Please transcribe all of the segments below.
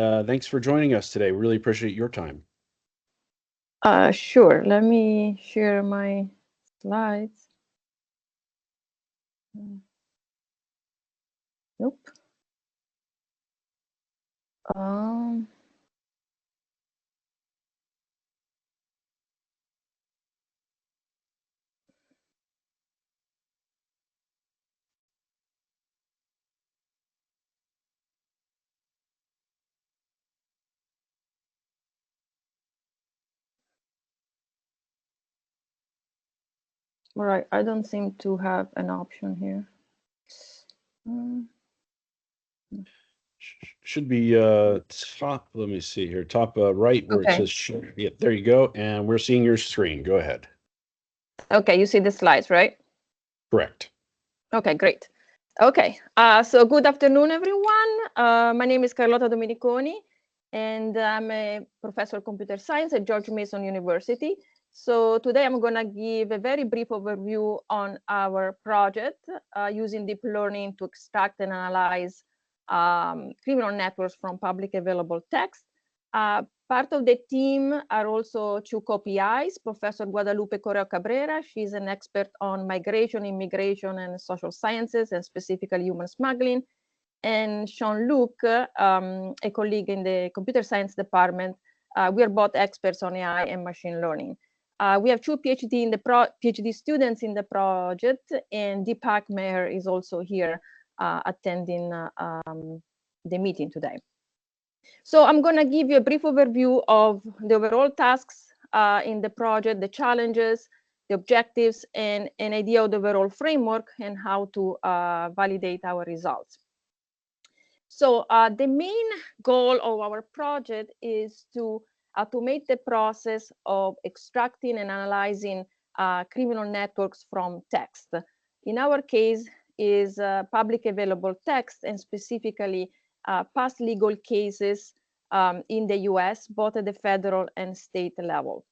Thanks for joining us today. Really appreciate your time. Sure. Let me share my slides. Nope. Um, all right. I don't seem to have an option here. Should be top, let me see here, top right where it Okay. says share. Yeah, there you go. And we're seeing your screen. Go ahead. Okay, you see the slides, right? Correct. Okay, great. Okay, so good afternoon, everyone. My name is Carlotta Domeniconi, and I'm a professor of computer science at George Mason University. So today I'm going to give a very brief overview on our project using deep learning to extract and analyze criminal networks from public available text. Part of the team are also two co-PIs, Professor Guadalupe Correa-Cabrera. She's an expert on migration, immigration, and social sciences, and specifically human smuggling. And Jean-Luc, a colleague in the computer science department. We are both experts on AI and machine learning. We have two PhD students in the project, and Dipak Meher is also here attending the meeting today. So I'm going to give you a brief overview of the overall tasks in the project, the challenges, the objectives, and an idea of the overall framework and how to validate our results. So the main goal of our project is to automate the process of extracting and analyzing criminal networks from text. In our case, is public available text, and specifically past legal cases in the US, both at the federal and state level.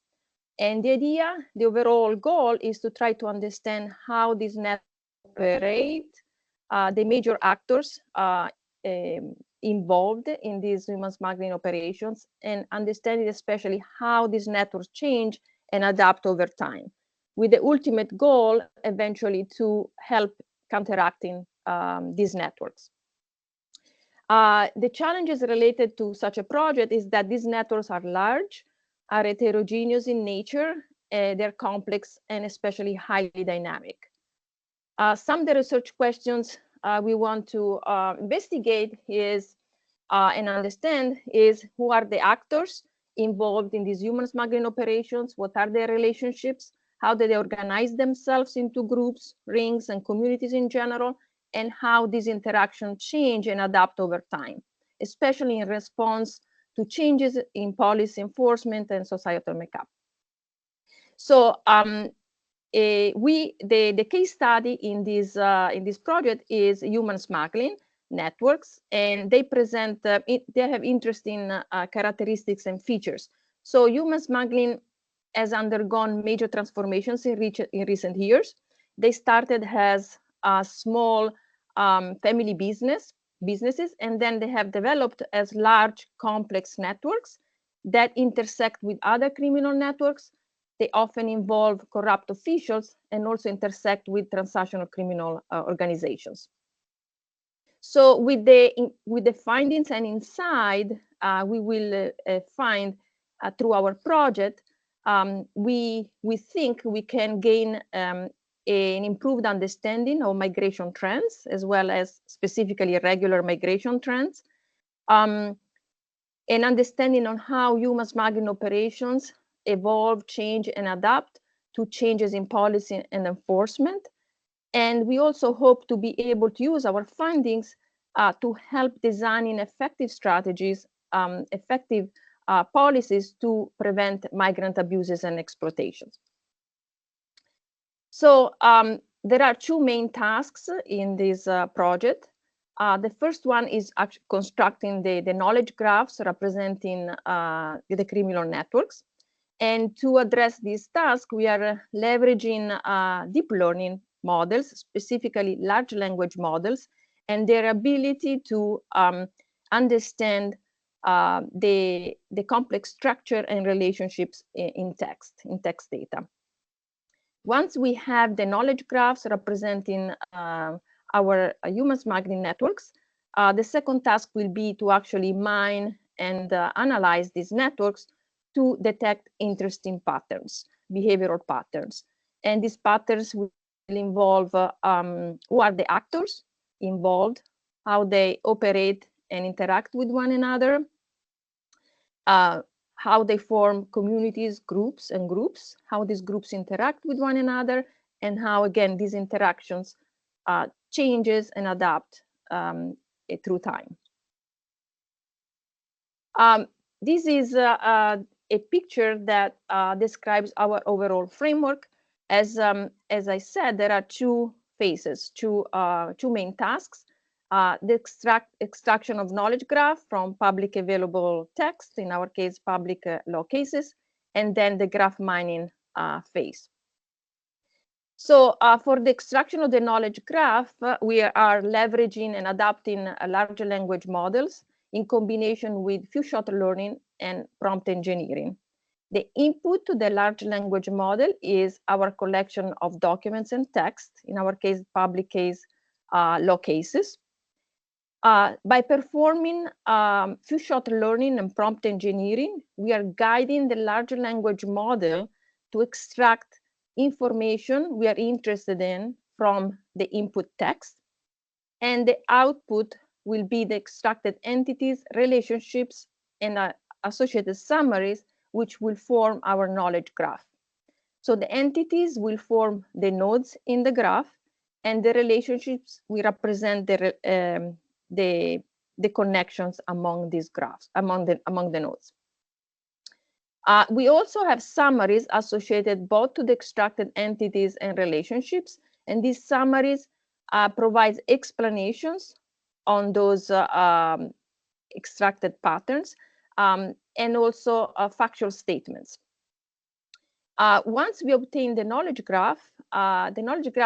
And the idea, the overall goal, is to try to understand how these networks operate, the major actors involved in these human smuggling operations, and understanding especially how these networks change and adapt over time, with the ultimate goal eventually to help counteracting these networks. The challenges related to such a project is that these networks are large, are heterogeneous in nature, they're complex, and especially highly dynamic. Some of the research questions we want to investigate is and understand is who are the actors involved in these human smuggling operations, what are their relationships, how do they organize themselves into groups, rings, and communities in general, and how these interactions change and adapt over time, especially in response to changes in policy enforcement and societal makeup. So the case study in this project is human smuggling networks, and they present they have interesting characteristics and features. So human smuggling has undergone major transformations in recent years. They started as small family businesses, and then they have developed as large complex networks that intersect with other criminal networks. They often involve corrupt officials and also intersect with transnational criminal organizations. So with the findings and inside, we will find through our project, we think we can gain an improved understanding of migration trends, as well as specifically irregular migration trends, an understanding on how human smuggling operations evolve, change, and adapt to changes in policy and enforcement. And we also hope to be able to use our findings to help designing effective strategies, effective policies to prevent migrant abuses and exploitations. So there are two main tasks in this project. The first one is constructing the knowledge graphs representing the criminal networks. And to address this task, we are leveraging deep learning models, specifically large language models, and their ability to understand the complex structure and relationships in text data. Once we have the knowledge graphs representing our human magnet networks, the second task will be to actually mine and analyze these networks to detect interesting patterns, behavioral patterns. And these patterns will involve who are the actors involved, how they operate and interact with one another, how they form communities, groups, how these groups interact with one another, and how, again, these interactions changes and adapt through time. This is a picture that describes our overall framework. As I said, there are two phases, two main tasks. The extraction of knowledge graph from public available text, in our case, public law cases, and then the graph mining phase. So for the extraction of the knowledge graph, we are leveraging and adapting large language models in combination with few-shot learning and prompt engineering. The input to the large language model is our collection of documents and text, in our case, public case law cases. By performing few-shot learning and prompt engineering, we are guiding the large language model to extract information we are interested in from the input text, and the output will be the extracted entities, relationships, and associated summaries, which will form our knowledge graph. So the entities will form the nodes in the graph, and the relationships will represent the connections among these graphs, among the nodes. We also have summaries associated both to the extracted entities and relationships, and these summaries provide explanations on those extracted patterns and also factual statements. Once we obtain the knowledge graph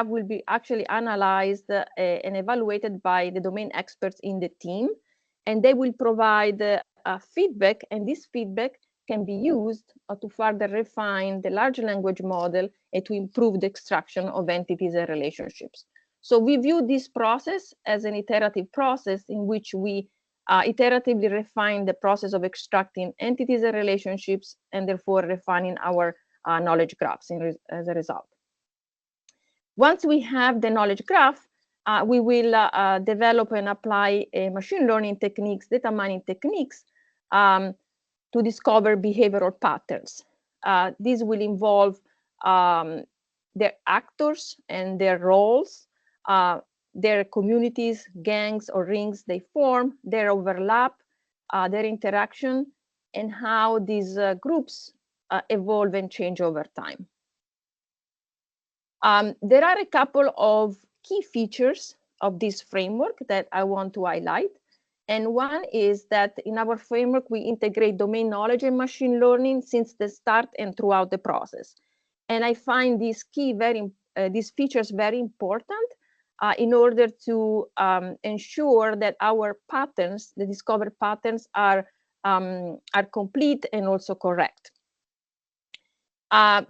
will be actually analyzed and evaluated by the domain experts in the team, and they will provide feedback, and this feedback can be used to further refine the large language model and to improve the extraction of entities and relationships. So we view this process as an iterative process in which we iteratively refine the process of extracting entities and relationships, and therefore refining our knowledge graphs as a result. Once we have the knowledge graph, we will develop and apply machine learning techniques, data mining techniques, to discover behavioral patterns. These will involve their actors and their roles, their communities, gangs, or rings they form, their overlap, their interaction, and how these groups evolve and change over time. There are a couple of key features of this framework that I want to highlight. And one is that in our framework, we integrate domain knowledge and machine learning since the start and throughout the process. And I find these features very important in order to ensure that our patterns, the discovered patterns, are complete and also correct.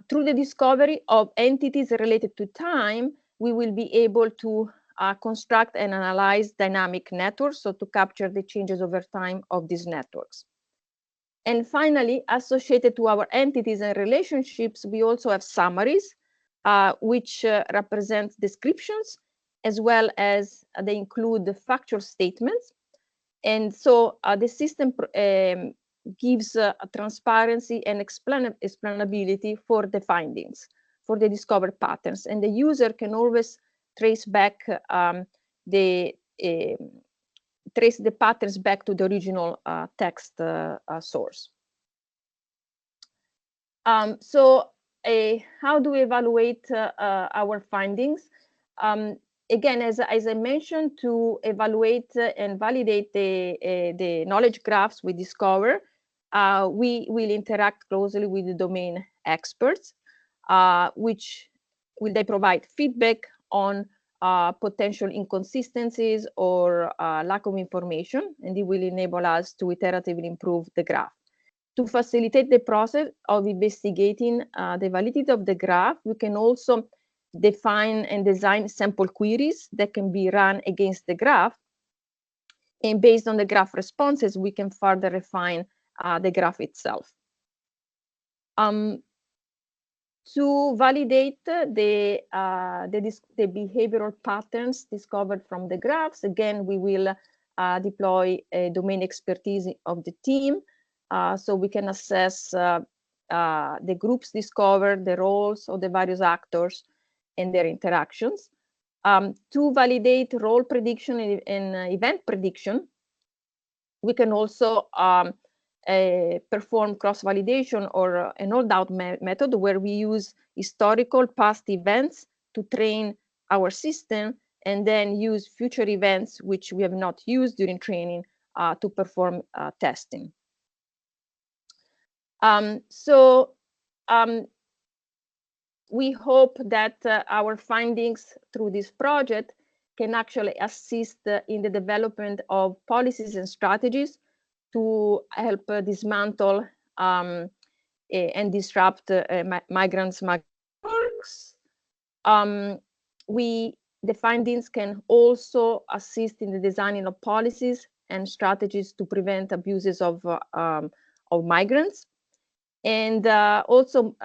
Through the discovery of entities related to time, we will be able to construct and analyze dynamic networks, so to capture the changes over time of these networks. And finally, associated to our entities and relationships, we also have summaries, which represent descriptions, as well as they include the factual statements. And so the system gives transparency and explainability for the findings, for the discovered patterns. And the user can always trace back trace the patterns back to the original text source. So how do we evaluate our findings? Again, as I mentioned, to evaluate and validate the knowledge graphs we discover, we will interact closely with the domain experts, which will they provide feedback on potential inconsistencies or lack of information, and it will enable us to iteratively improve the graph. To facilitate the process of investigating the validity of the graph, we can also define and design sample queries that can be run against the graph. And based on the graph responses, we can further refine the graph itself. To validate the behavioral patterns discovered from the graphs, again, we will deploy a domain expertise of the team, so we can assess the groups discovered, the roles of the various actors and their interactions. To validate role prediction and event prediction, we can also perform cross-validation or an hold-out method where we use historical past events to train our system and then use future events which we have not used during training to perform testing. We hope that our findings through this project can actually assist in the development of policies and strategies to help dismantle and disrupt migrants' networks. The findings can also assist in the designing of policies and strategies to prevent abuses of migrants. And also,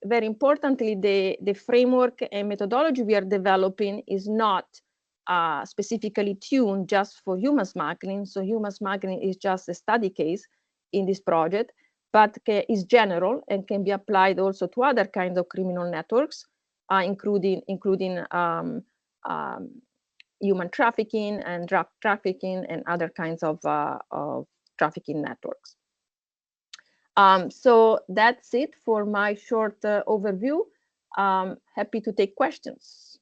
very importantly, the framework and methodology we are developing is not specifically tuned just for human smuggling. So human smuggling is just a study case in this project, but is general and can be applied also to other kinds of criminal networks, including human trafficking and drug trafficking and other kinds of trafficking networks. So that's it for my short overview. Happy to take questions.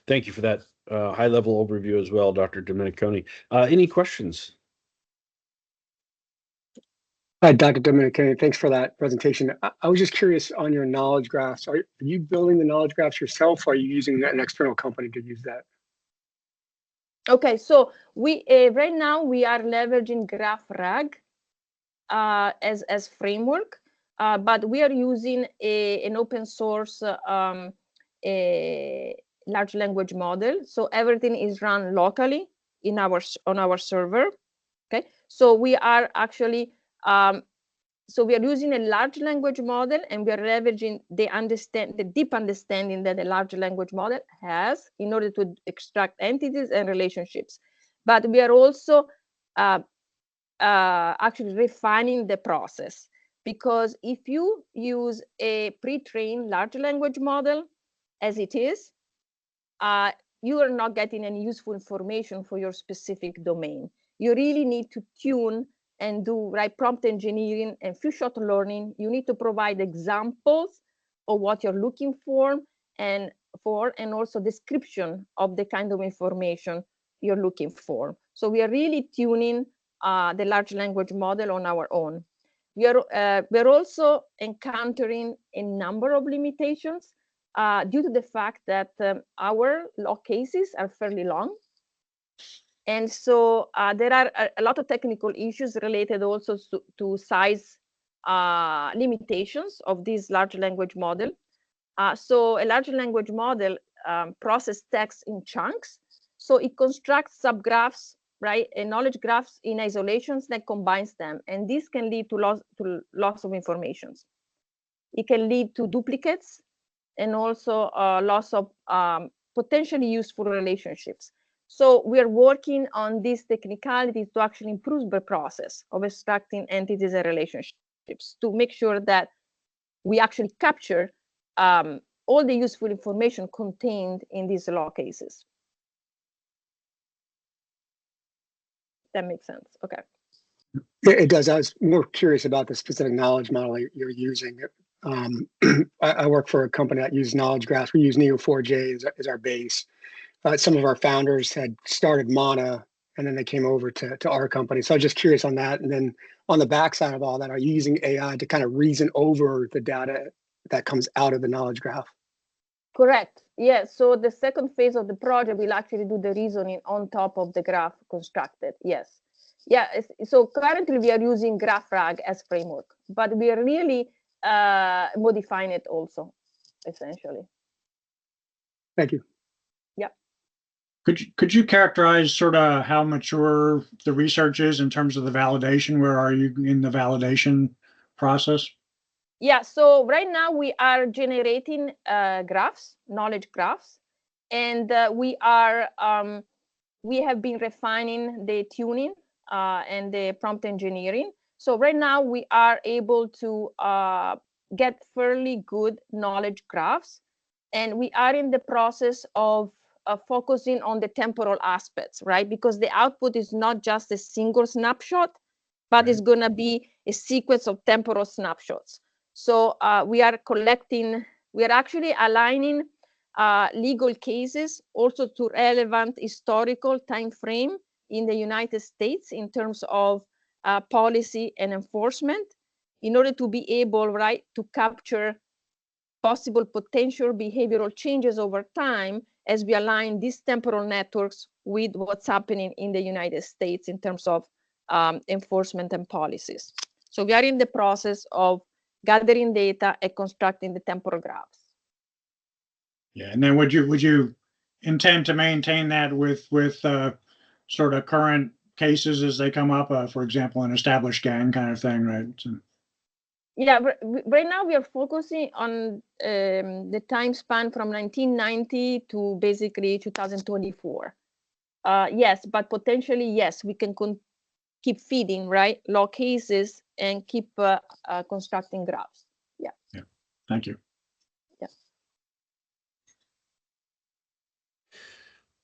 Thank you for that high-level overview as well, Dr. Domeniconi. Any questions? Hi, Dr. Domeniconi. Thanks for that presentation. I was just curious on your knowledge graphs. Are you building the knowledge graphs yourself, or are you using an external company to use that? Okay, so we right now we are leveraging GraphRag as framework, but we are using an open source large language model. So everything is run locally on our server. Okay, so we are actually so we are using a large language model, and we are leveraging the deep understanding that a large language model has in order to extract entities and relationships. But we are also actually refining the process, because if you use a pre-trained large language model as it is, you are not getting any useful information for your specific domain. You really need to tune and do prompt engineering and few-shot learning. You need to provide examples of what you're looking for, and also description of the kind of information you're looking for. So we are really tuning the large language model on our own. We're also encountering a number of limitations due to the fact that our log cases are fairly long. And so there are a lot of technical issues related also to size limitations of this large language model. So a large language model processes text in chunks. So it constructs subgraphs, and knowledge graphs in isolations that combines them. And this can lead to loss of information. It can lead to duplicates and also loss of potentially useful relationships. So we are working on these technicalities to actually improve the process of extracting entities and relationships to make sure that we actually capture all the useful information contained in these log cases. That makes sense. Okay. It does. I was more curious about the specific knowledge model you're using. I work for a company that uses knowledge graphs. We use Neo4j as our base. Some of our founders had started Mana, and then they came over to our company. So I was just curious on that. And then on the backside of all that, are you using AI to kind of reason over the data that comes out of the knowledge graph? Correct. Yes. So the second phase of the project will actually do the reasoning on top of the graph constructed. Yes. Yeah. So currently we are using GraphRag as framework, but we are really modifying it also, essentially. Thank you. Yeah. Could you characterize sort of how mature the research is in terms of the validation? Where are you in the validation process? Yeah, so right now we are generating graphs, knowledge graphs, and we have been refining the tuning and the prompt engineering. So right now we are able to get fairly good knowledge graphs, and we are in the process of focusing on the temporal aspects, right? Because the output is not just a single snapshot, but it's going to be a sequence of temporal snapshots. So we are actually aligning legal cases also to relevant historical time frame in the United States in terms of policy and enforcement in order to be able, right, to capture possible potential behavioral changes over time as we align these temporal networks with what's happening in the United States in terms of enforcement and policies. So we are in the process of gathering data and constructing the temporal graphs. Yeah, and then would you intend to maintain that with sort of current cases as they come up? For example, an established gang kind of thing, right? So, yeah, right now we are focusing on the time span from 1990 to basically 2024. Yes, but potentially, yes, we can keep feeding, right, law cases and keep constructing graphs. Yeah. Yeah. Thank you. Yeah.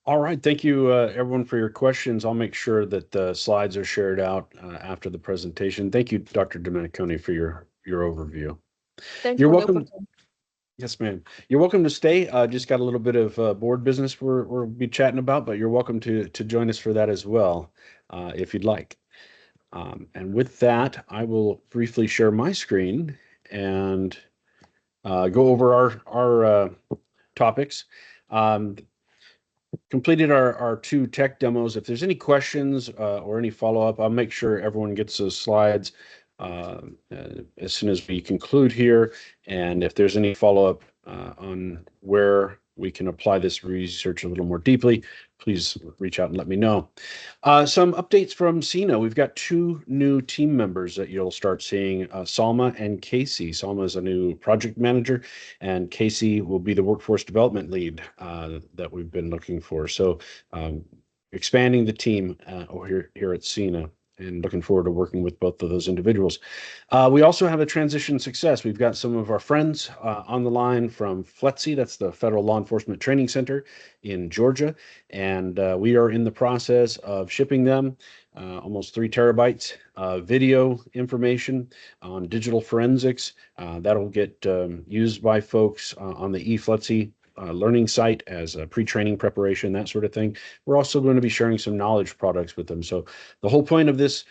All right. Thank you, everyone, for your questions. I'll make sure that the slides are shared out after the presentation. Thank you, Dr. Domeniconi, for your overview. Thanks. You're welcome. Yes, ma'am. You're welcome to stay. Just got a little bit of board business we'll be chatting about, but you're welcome to join us for that as well, if you'd like. And with that, I will briefly share my screen and go over our topics. Completed our two tech demos. If there's any questions or any follow-up, I'll make sure everyone gets those slides as soon as we conclude here. And if there's any follow-up on where we can apply this research a little more deeply, please reach out and let me know. Some updates from SINA. We've got two new team members that you'll start seeing, Salma and Casey. Salma is a new project manager, and Casey will be the workforce development lead that we've been looking for. So expanding the team here at SINA, and looking forward to working with both of those individuals. We also have a transition success. We've got some of our friends on the line from FLETC, that's the Federal Law Enforcement Training Center in Georgia, and we are in the process of shipping them almost 3 terabytes video information on digital forensics. That'll get used by folks on the eFLETC learning site as a pre-training preparation, that sort of thing. We're also going to be sharing some knowledge products with them. So the whole point of this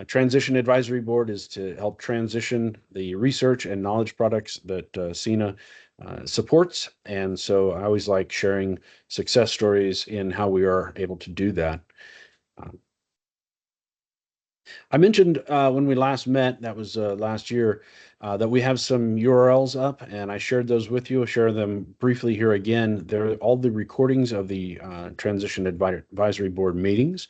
transition advisory board is to help transition the research and knowledge products that SINA supports. And so I always like sharing success stories in how we are able to do that. I mentioned when we last met, that was last year, that we have some URLs up, and I shared those with you. I'll share them briefly here again. They're all the recordings of the Transition Advisory Board meetings.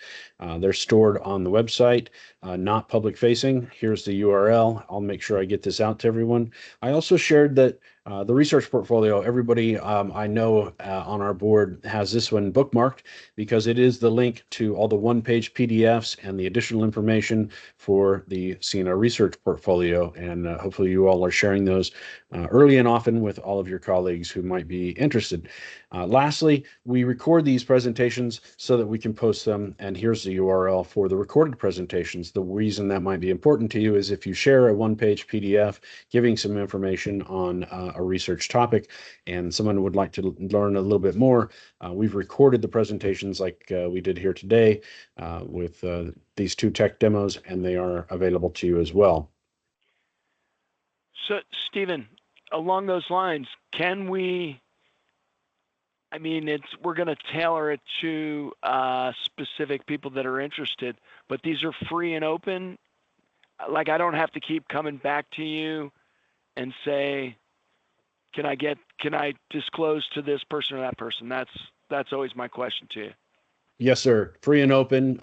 They're stored on the website, not public facing. Here's the URL. I'll make sure I get this out to everyone. I also shared that the research portfolio, everybody I know on our board has this one bookmarked because it is the link to all the one-page PDFs and the additional information for the SINA research portfolio. And hopefully you all are sharing those early and often with all of your colleagues who might be interested. Lastly, we record these presentations so that we can post them. And here's the URL for the recorded presentations. The reason that might be important to you is if you share a one-page PDF giving some information on a research topic and someone would like to learn a little bit more, we've recorded the presentations like we did here today with these two tech demos, and they are available to you as well. So, Stephen, along those lines, can we I mean, we're going to tailor it to specific people that are interested, but these are free and open. Like, I don't have to keep coming back to you and say, can I disclose to this person or that person? That's always my question to you. Yes, sir. Free and open.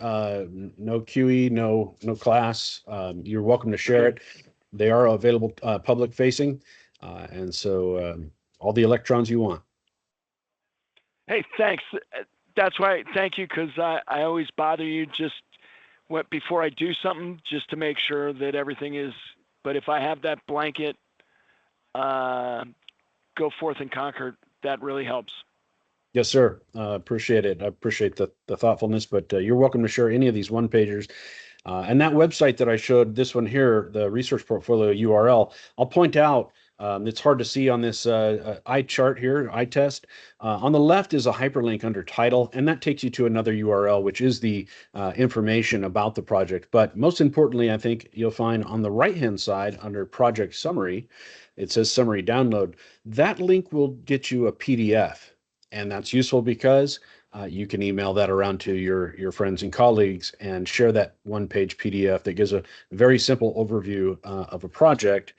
No QE, no class. You're welcome to share it. They are available public facing, and so all the electrons you want. Hey, thanks. That's why. Thank you, because I always bother you just before I do something, just to make sure that everything is. But if I have that blanket, go forth and conquer, that really helps. Yes, sir. Appreciate it. I appreciate the thoughtfulness, but you're welcome to share any of these one-pagers. And that website that I showed, this one here, the research portfolio URL, I'll point out, it's hard to see on this eye chart here, eye test. On the left is a hyperlink under title, and that takes you to another URL, which is the information about the project. But most importantly, I think you'll find on the right-hand side under project summary, it says summary download. That link will get you a PDF. And that's useful because you can email that around to your friends and colleagues and share that one-page PDF that gives a very simple overview of a project.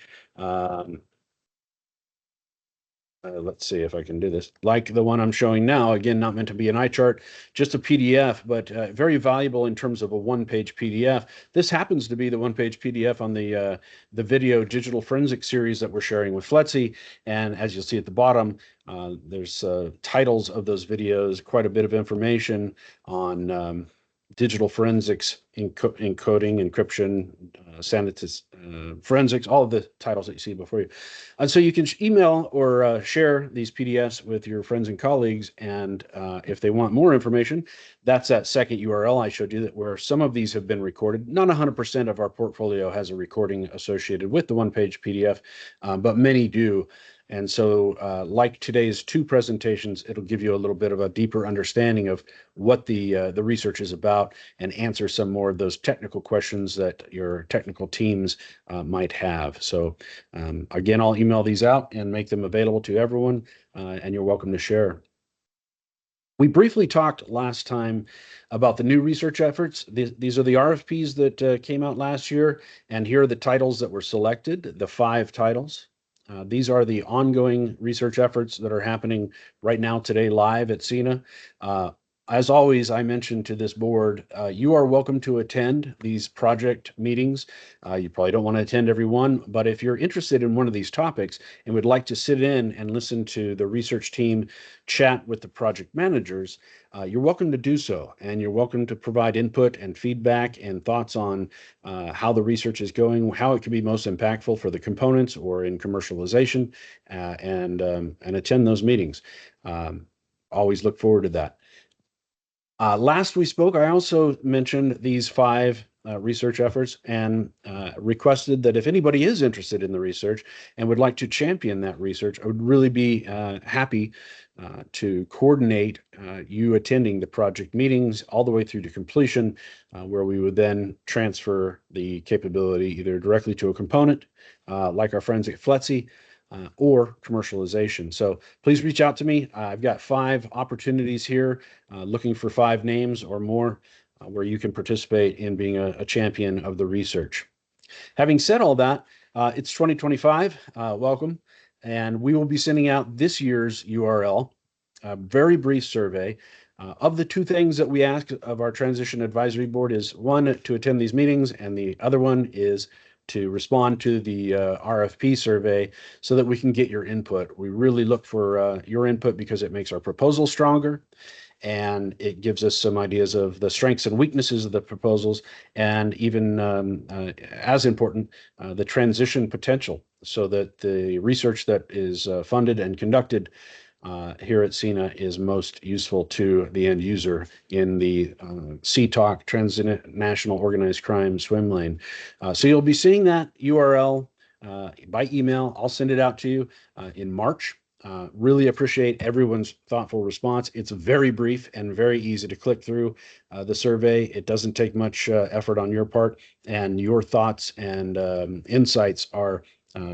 Let's see if I can do this. Like the one I'm showing now, again, not meant to be an eye chart, just a PDF, but very valuable in terms of a one-page PDF. This happens to be the one-page PDF on the video digital forensic series that we're sharing with FLETC. And as you'll see at the bottom, there's titles of those videos, quite a bit of information on digital forensics, encoding, encryption, forensics, all of the titles that you see before you. And so you can email or share these PDFs with your friends and colleagues. And if they want more information, that's that second URL I showed you, that where some of these have been recorded. Not 100% of our portfolio has a recording associated with the one-page PDF, but many do. And so like today's two presentations, it'll give you a little bit of a deeper understanding of what the research is about and answer some more of those technical questions that your technical teams might have. So again, I'll email these out and make them available to everyone, and you're welcome to share. We briefly talked last time about the new research efforts. These are the RFPs that came out last year, and here are the titles that were selected, the 5 titles. These are the ongoing research efforts that are happening right now today live at SENA. As always, I mentioned to this board, you are welcome to attend these project meetings. You probably don't want to attend every one, but if you're interested in one of these topics and would like to sit in and listen to the research team chat with the project managers, you're welcome to do so. And you're welcome to provide input and feedback and thoughts on how the research is going, how it can be most impactful for the components or in commercialization, and attend those meetings. Always look forward to that. Last we spoke, I also mentioned these 5 research efforts and requested that if anybody is interested in the research and would like to champion that research, I would really be happy to coordinate you attending the project meetings all the way through to completion, where we would then transfer the capability either directly to a component, like our friends at FLETC, or commercialization. So please reach out to me. I've got 5 opportunities here, looking for 5 names or more where you can participate in being a champion of the research. Having said all that, it's 2025. Welcome. And we will be sending out this year's URL, a very brief survey. Of the 2 things that we ask of our Transition Advisory Board is, one, to attend these meetings, and the other one is to respond to the RFP survey so that we can get your input. We really look for your input because it makes our proposal stronger, and it gives us some ideas of the strengths and weaknesses of the proposals, and even as important, the transition potential, so that the research that is funded and conducted here at SENA is most useful to the end user in the CTOC, Transnational Organized Crime swim lane. So you'll be seeing that URL by email. I'll send it out to you in March. Really appreciate everyone's thoughtful response. It's very brief and very easy to click through the survey. It doesn't take much effort on your part, and your thoughts and insights are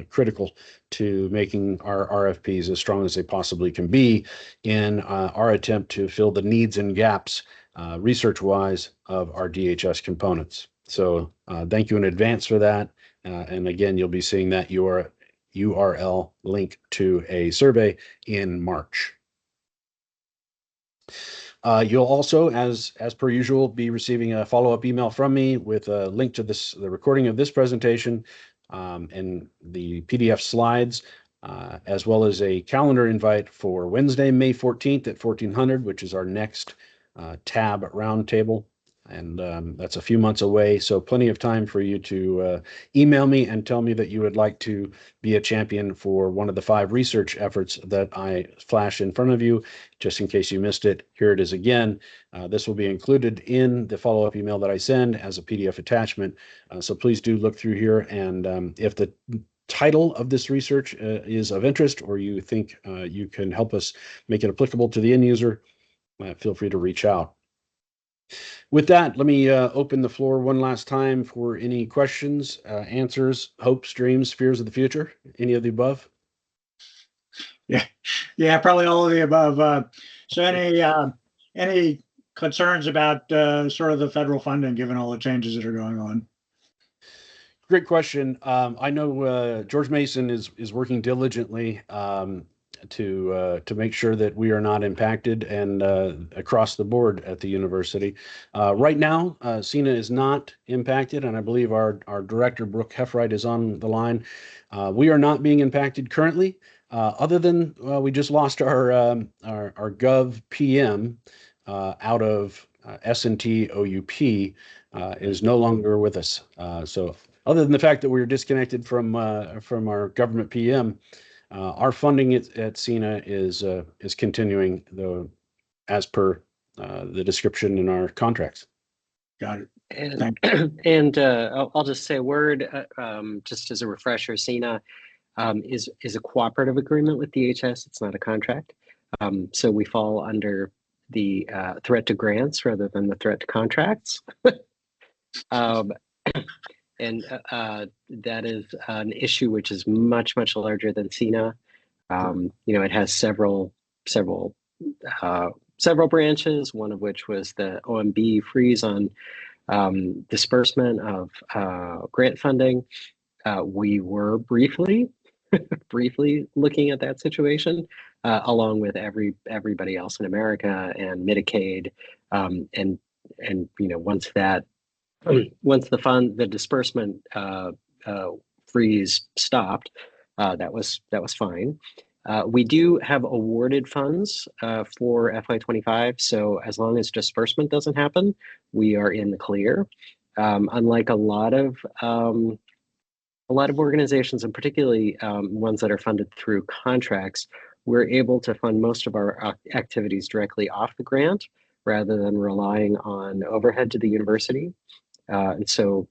critical to making our RFPs as strong as they possibly can be in our attempt to fill the needs and gaps research-wise of our DHS components. So thank you in advance for that. And again, you'll be seeing that URL link to a survey in March. You'll also, as per usual, be receiving a follow-up email from me with a link to the recording of this presentation and the PDF slides, as well as a calendar invite for Wednesday, May 14th at 1400, which is our next TAB roundtable. And that's a few months away, so plenty of time for you to email me and tell me that you would like to be a champion for one of the 5 research efforts that I flash in front of you. Just in case you missed it, here it is again. This will be included in the follow-up email that I send as a PDF attachment. So please do look through here, and if the title of this research is of interest, or you think you can help us make it applicable to the end user, feel free to reach out. With that, let me open the floor one last time for any questions, answers, hopes, dreams, fears of the future. Any of the above? Yeah, probably all of the above. So any concerns about sort of the federal funding, given all the changes that are going on? Great question. I know George Mason is working diligently to make sure that we are not impacted, and across the board at the university. Right now, SENA is not impacted, and I believe our director, Brooke Heffright, is on the line. We are not being impacted currently, other than we just lost our Gov PM out of S&T OUP is no longer with us. So other than the fact that we were disconnected from our government PM, our funding at SENA is continuing, though, as per the description in our contracts. Got it. And I'll just say a word, just as a refresher. SENA is a cooperative agreement with DHS. It's not a contract. So we fall under the threat to grants rather than the threat to contracts. And that is an issue which is much larger than SENA. It has several branches. One of which was the OMB freeze on disbursement of grant funding. We were briefly looking at that situation, along with everybody else in America, and Medicaid, and once the disbursement freeze stopped, that was fine. We do have awarded funds for FY25, so as long as disbursement doesn't happen, we are in the clear. Unlike a lot of organizations, and particularly ones that are funded through contracts, we're able to fund most of our activities directly off the grant rather than relying on overhead to the university. And so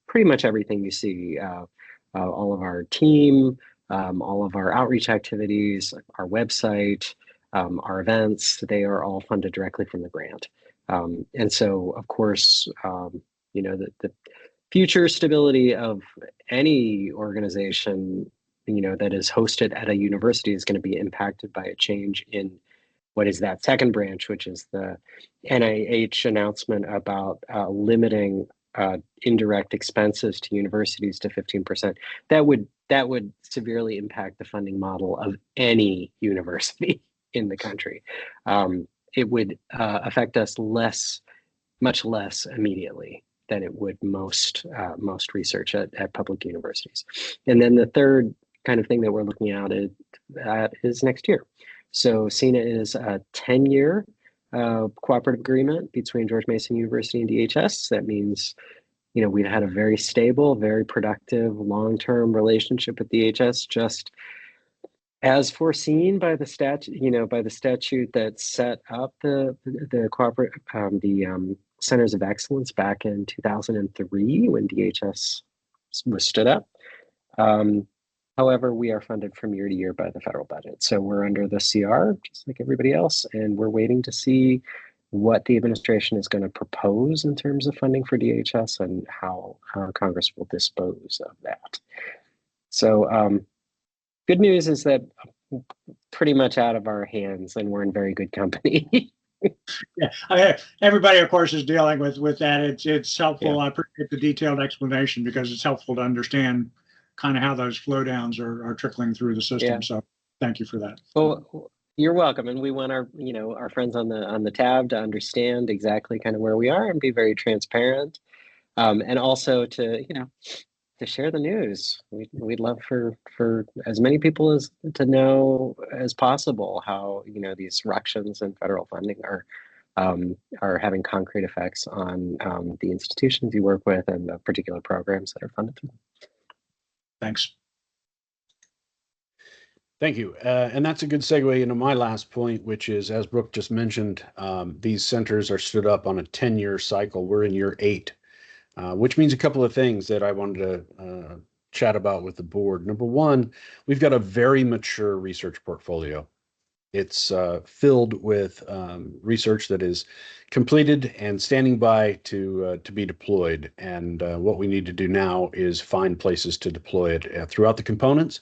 pretty much everything you see, all of our team, all of our outreach activities, our website, our events, they are all funded directly from the grant. And so, of course, the future stability of any organization, that is hosted at a university is going to be impacted by a change in what is that second branch, which is the NIH announcement about limiting indirect expenses to universities to 15%. That would severely impact the funding model of any university in the country. It would affect us much less immediately than it would most research at public universities. And then the third kind of thing that we're looking at is next year. So SENA is a 10-year cooperative agreement between George Mason University and DHS. That means, we've had a very stable, very productive, long-term relationship with DHS, just as foreseen by the statute that set up the Centers of Excellence back in 2003 when DHS was stood up. However, we are funded from year to year by the federal budget. So we're under the CR, just like everybody else, and we're waiting to see what the administration is going to propose in terms of funding for DHS and how Congress will dispose of that. So good news is that pretty much out of our hands, and we're in very good company. Yeah, everybody, of course, is dealing with that. It's helpful. Yeah. I appreciate the detailed explanation because it's helpful to understand kind of how those flow downs are trickling through the system. Yeah. So thank you for that. Well, you're welcome, and we want our our friends on the tab to understand exactly kind of where we are and be very transparent, and also to to share the news. We'd love for as many people as to know as possible how these ructions and federal funding are having concrete effects on the institutions you work with and the particular programs that are funded through them. Thanks. Thank you. And that's a good segue into my last point, which is, as Brooke just mentioned, these centers are stood up on a 10-year cycle. We're in year 8, which means a couple of things that I wanted to chat about with the board. Number one, we've got a very mature research portfolio. It's filled with research that is completed and standing by to be deployed. And what we need to do now is find places to deploy it throughout the components,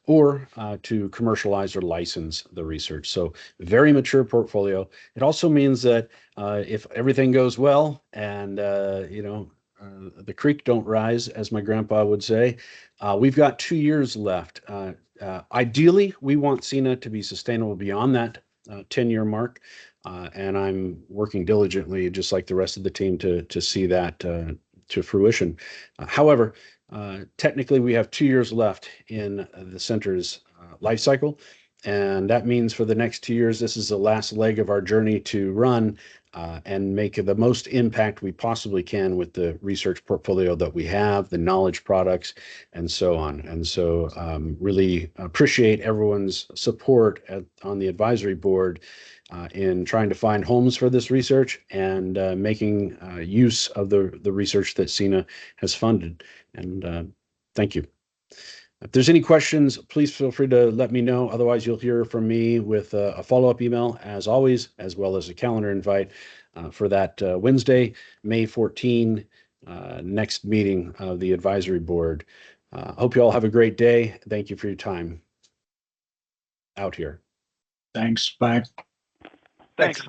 or to commercialize or license the research. So very mature portfolio. It also means that if everything goes well and the creek don't rise, as my grandpa would say, we've got 2 years left. Ideally, we want SINA to be sustainable beyond that 10-year mark, and I'm working diligently, just like the rest of the team, to see that to fruition. However, technically, we have 2 years left in the center's life cycle, and that means for the next 2 years, this is the last leg of our journey to run and make the most impact we possibly can with the research portfolio that we have, the knowledge products, and so on. And so really appreciate everyone's support on the advisory board in trying to find homes for this research and making use of the research that SINA has funded. And thank you. If there's any questions, please feel free to let me know. Otherwise, you'll hear from me with a follow-up email, as always, as well as a calendar invite for that Wednesday, May 14, next meeting of the advisory board. Hope you all have a great day. Thank you for your time out here. Thanks. Bye. Thanks.